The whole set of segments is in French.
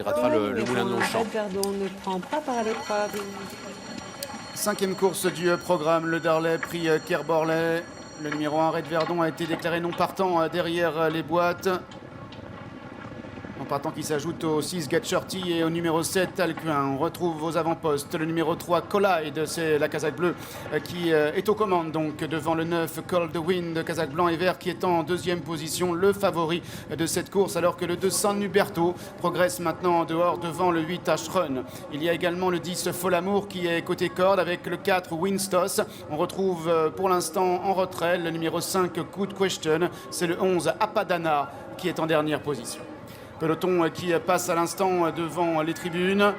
grattera le moulin de Longchamp. Verdon ne prend pas par l'épreuve. 5e course du programme, le Darley, prix Kerborley. Le numéro 1, Red Verdon, a été déclaré non partant derrière les boîtes. En partant qui s'ajoute au 6 Get Shorty et au numéro 7 Alcuin. On retrouve aux avant-postes le numéro 3 Collide, c'est la casaque bleue qui est aux commandes donc devant le 9 Cold Wind, casaque blanc et vert qui est en 2e position, le favori de cette course, alors que le 2 San Huberto progresse maintenant en dehors devant le 8 Ashrun. Il y a également le 10 Folamour qui est côté corde avec le 4 Winstos. On retrouve pour l'instant en retrait le numéro 5 Good Question, c'est le 11 Apadana qui est en dernière position. Peloton qui passe à l'instant devant les tribunes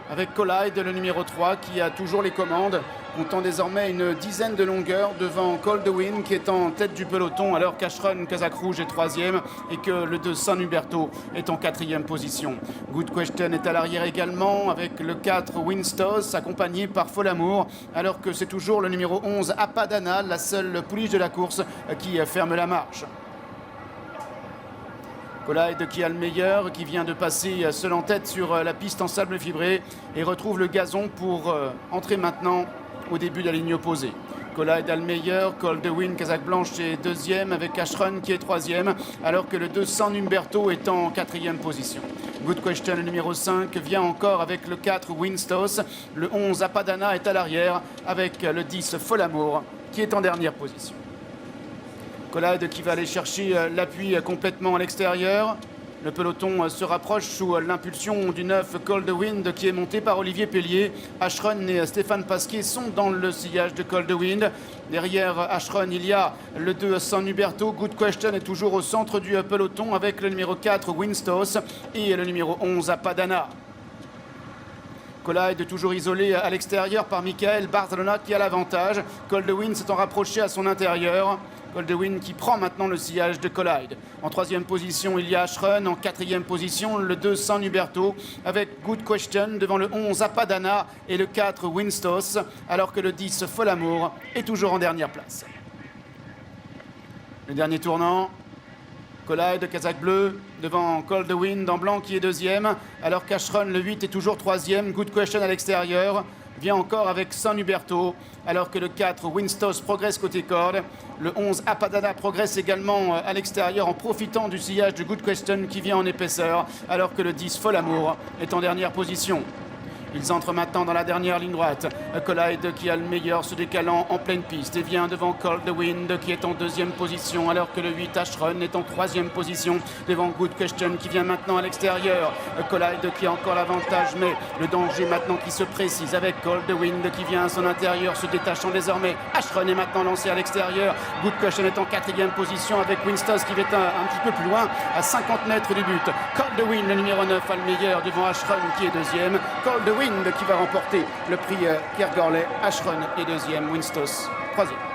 avec Collide, le numéro 3, qui a toujours les commandes, comptant désormais une dizaine de longueurs devant Cold Wind qui est en tête du peloton, alors qu'Ashrun Casaque Rouge est 3e et que le 2 San Huberto est en 4e position. Good Question est à l'arrière également avec le 4 Winstos accompagné par Folamour, alors que c'est toujours le numéro 11 Apadana, la seule pouliche de la course, qui ferme la marche. Collide qui a le meilleur, qui vient de passer seul en tête sur la piste en sable fibré et retrouve le gazon pour entrer maintenant au début de la ligne opposée. Collide a le meilleur, Cold Wind, casaque blanche est 2e avec Ashrun qui est 3e, alors que le 2 San Huberto est en 4e position. Good Question, le numéro 5, vient encore avec le 4 Winstos. Le 11 Apadana est à l'arrière avec le 10 Folamour qui est en dernière position. Collide qui va aller chercher l'appui complètement à l'extérieur. Le peloton se rapproche sous l'impulsion du 9 Cold Wind qui est monté par Olivier Pellier. Ashrun et Stéphane Pasquier sont dans le sillage de Cold Wind. Derrière Ashrun, il y a le 2 San Huberto. Good Question est toujours au centre du peloton avec le numéro 4 Winstos et le numéro 11 Apadana. Collide toujours isolé à l'extérieur par Michael Barzalona qui a l'avantage. Cold Wind s'est en rapproché à son intérieur. Cold Wind qui prend maintenant le sillage de Collide. En 3e position, il y a Ashrun. En 4e position, le 2 San Huberto avec Good Question devant le 11 Apadana et le 4 Winstos, alors que le 10 Folamour est toujours en dernière place. Le dernier tournant, Collide, casaque bleu, devant Cold Wind en blanc qui est 2e, alors qu'Ashrun, le 8, est toujours 3e. Good Question à l'extérieur, vient encore avec San Huberto, alors que le 4 Winstos progresse côté corde. Le 11 Apadana progresse également à l'extérieur en profitant du sillage de Good Question qui vient en épaisseur, alors que le 10 Folamour est en dernière position. Ils entrent maintenant dans la dernière ligne droite. Collide qui a le meilleur se décalant en pleine piste et vient devant Cold Wind qui est en 2e position, alors que le 8 Ashrun est en 3e position devant Good Question qui vient maintenant à l'extérieur. Collide qui a encore l'avantage, mais le danger maintenant qui se précise avec Cold Wind qui vient à son intérieur se détachant désormais. Ashrun est maintenant lancé à l'extérieur. Good Question est en 4e position avec Winstos qui va un petit peu plus loin à 50 mètres du but. Cold Wind, le numéro 9, a le meilleur devant Ashrun qui est 2e. Cold Wind qui va remporter le prix Kergorley. Ashrun est 2e, Winstos 3e.